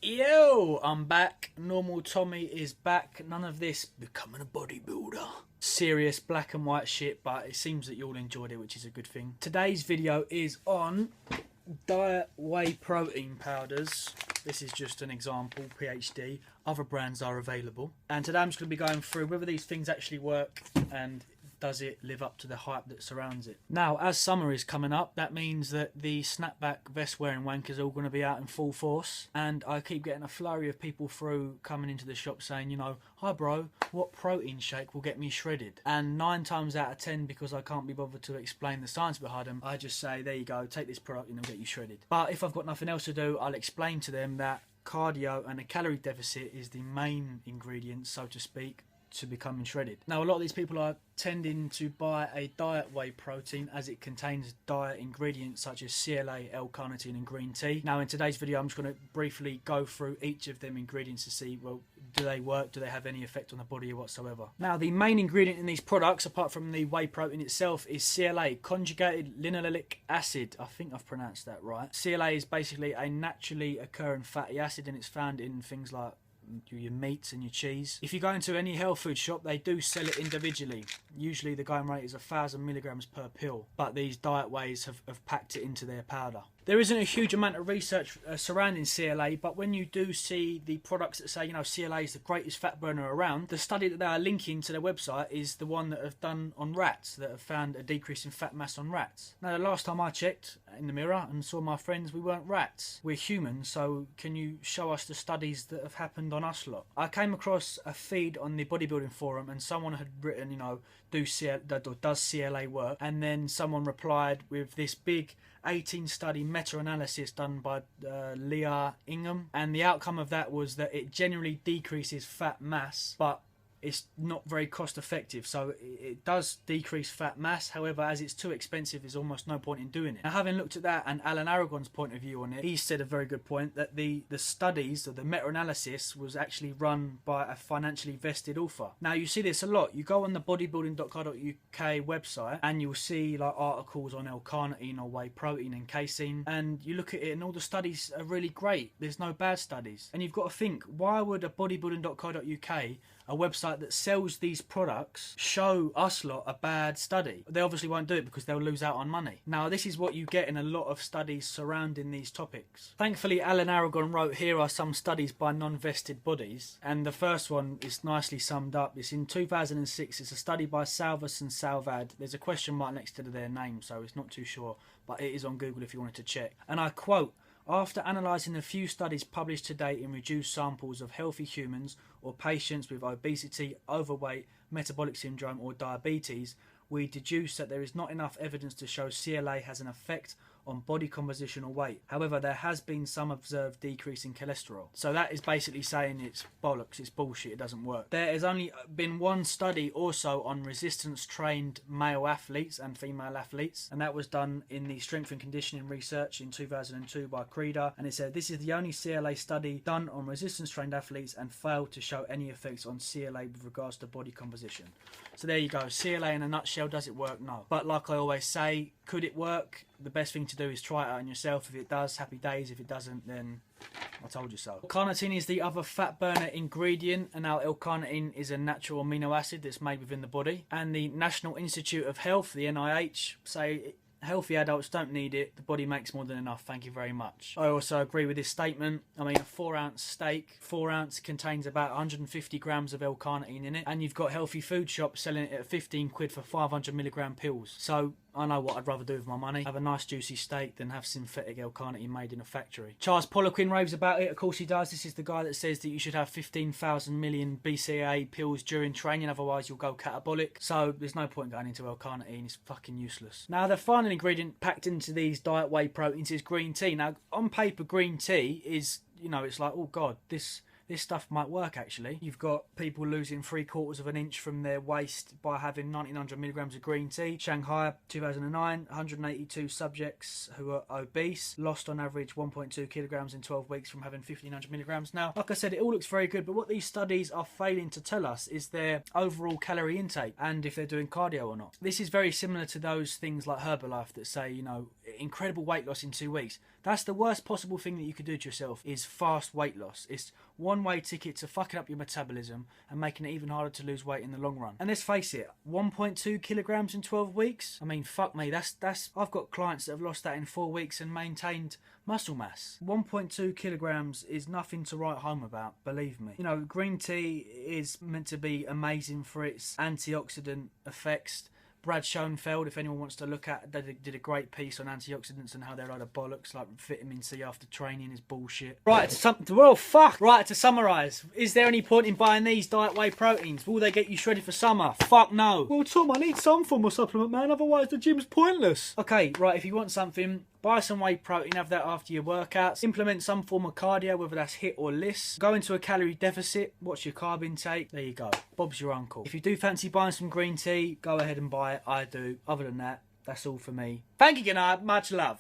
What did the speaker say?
Yo, I'm back. Normal Tommy is back. None of this becoming a bodybuilder. Serious black and white shit, but it seems that you all enjoyed it, which is a good thing. Today's video is on diet whey protein powders. This is just an example, PhD. Other brands are available. And today I'm just going to be going through whether these things actually work and does it live up to the hype that surrounds it. Now, as summer is coming up, that means that the snapback vest wearing wankers are all going to be out in full force. And I keep getting a flurry of people through coming into the shop saying, you know, hi bro, what protein shake will get me shredded? And 9 times out of 10, because I can't be bothered to explain the science behind them, I just say, there you go, take this product and it'll get you shredded. But if I've got nothing else to do, I'll explain to them that cardio and a calorie deficit is the main ingredient, so to speak, to becoming shredded. Now, a lot of these people are tending to buy a diet whey protein as it contains diet ingredients such as CLA, L-carnitine and green tea. Now, in today's video, I'm just going to briefly go through each of them ingredients to see, well, do they work? Do they have any effect on the body whatsoever? Now, the main ingredient in these products, apart from the whey protein itself, is CLA, conjugated linoleic acid. I think I've pronounced that right. CLA is basically a naturally occurring fatty acid, and it's found in things like your meats and your cheese. If you go into any health food shop, they do sell it individually. Usually the going rate is 1,000 milligrams per pill, but these diet wheys have packed it into their powder. There isn't a huge amount of research surrounding CLA, but when you do see the products that say, you know, CLA is the greatest fat burner around, the study that they are linking to their website is the one that have done on rats, that have found a decrease in fat mass on rats. Now, the last time I checked in the mirror and saw my friends, we weren't rats. We're humans, so can you show us the studies that have happened on us lot? I came across a feed on the bodybuilding forum and someone had written, you know, does CLA work? And then someone replied with this big 18 study meta-analysis done by Leah Ingham, and the outcome of that was that it generally decreases fat mass, but it's not very cost effective. So it does decrease fat mass, however, as it's too expensive, there's almost no point in doing it. Now, having looked at that and Alan Aragon's point of view on it, he said a very good point, that the studies, or the meta-analysis, was actually run by a financially vested author. Now, you see this a lot. You go on the bodybuilding.co.uk website and you'll see like articles on L-carnitine or whey protein and casein, and you look at it and all the studies are really great. There's no bad studies. And you've got to think, why would a bodybuilding.co.uk, a website that sells these products, show us lot a bad study? They obviously won't do it because they'll lose out on money. Now, this is what you get in a lot of studies surrounding these topics. Thankfully, Alan Aragon wrote, here are some studies by non-vested bodies, and the first one is nicely summed up. It's in 2006. It's a study by Salvas and Salvad. There's a question mark next to their name, so it's not too sure, but it is on Google if you wanted to check. And I quote, after analysing a few studies published to date in reduced samples of healthy humans or patients with obesity, overweight, metabolic syndrome or diabetes, we deduce that there is not enough evidence to show CLA has an effect on body composition or weight. However, there has been some observed decrease in cholesterol. So that is basically saying it's bollocks, it's bullshit, it doesn't work. There has only been one study also on resistance trained male athletes and female athletes, and that was done in the strength and conditioning research in 2002 by Creda, and it said this is the only CLA study done on resistance trained athletes and failed to show any effects on CLA with regards to body composition. So there you go, CLA in a nutshell. Does it work? No. But like I always say, could it work? The best thing to do is try it out on yourself. If it does, happy days. If it doesn't, then I told you so. Carnitine is the other fat burner ingredient, and now L-carnitine is a natural amino acid that's made within the body. And the National Institute of Health, the NIH, say healthy adults don't need it. The body makes more than enough. Thank you very much. I also agree with this statement. I mean, a 4-ounce steak, 4 ounce contains about 150 grams of L-carnitine in it, and you've got healthy food shops selling it at 15 quid for 500 milligram pills. So I know what I'd rather do with my money. Have a nice juicy steak than have synthetic L-carnitine made in a factory. Charles Poliquin raves about it. Of course he does. This is the guy that says that you should have 15,000 million BCAA pills during training, otherwise you'll go catabolic. So there's no point going into L-carnitine. It's fucking useless. Now, the final ingredient packed into these diet whey proteins is green tea. Now, on paper, green tea is, you know, it's like, oh God, this stuff might work actually. You've got people losing 3/4 of an inch from their waist by having 1900 milligrams of green tea. Shanghai, 2009, 182 subjects who are obese lost on average 1.2 kilograms in 12 weeks from having 1500 milligrams. Now, like I said, it all looks very good, but what these studies are failing to tell us is their overall calorie intake and if they're doing cardio or not. This is very similar to those things like Herbalife that say, you know, incredible weight loss in 2 weeks. That's the worst possible thing that you could do to yourself, is fast weight loss. It's one-way ticket to fucking up your metabolism and making it even harder to lose weight in the long run. And let's face it, 1.2 kilograms in 12 weeks? I mean, fuck me, that's I've got clients that have lost that in 4 weeks and maintained muscle mass. 1.2 kilograms is nothing to write home about, believe me. You know, green tea is meant to be amazing for its antioxidant effects. Brad Schoenfeld, if anyone wants to look at, they did a great piece on antioxidants and how they're a load of bollocks, like vitamin C after training is bullshit. Right, to summarise, is there any point in buying these diet whey proteins? Will they get you shredded for summer? Fuck no. Well, Tom, I need some form of supplement, man, otherwise the gym's pointless. Okay, right, if you want something, buy some whey protein, have that after your workouts. Implement some form of cardio, whether that's HIIT or LISS. Go into a calorie deficit, watch your carb intake. There you go. Bob's your uncle. If you do fancy buying some green tea, go ahead and buy it. I do. Other than that, that's all for me. Thank you, good night. Much love.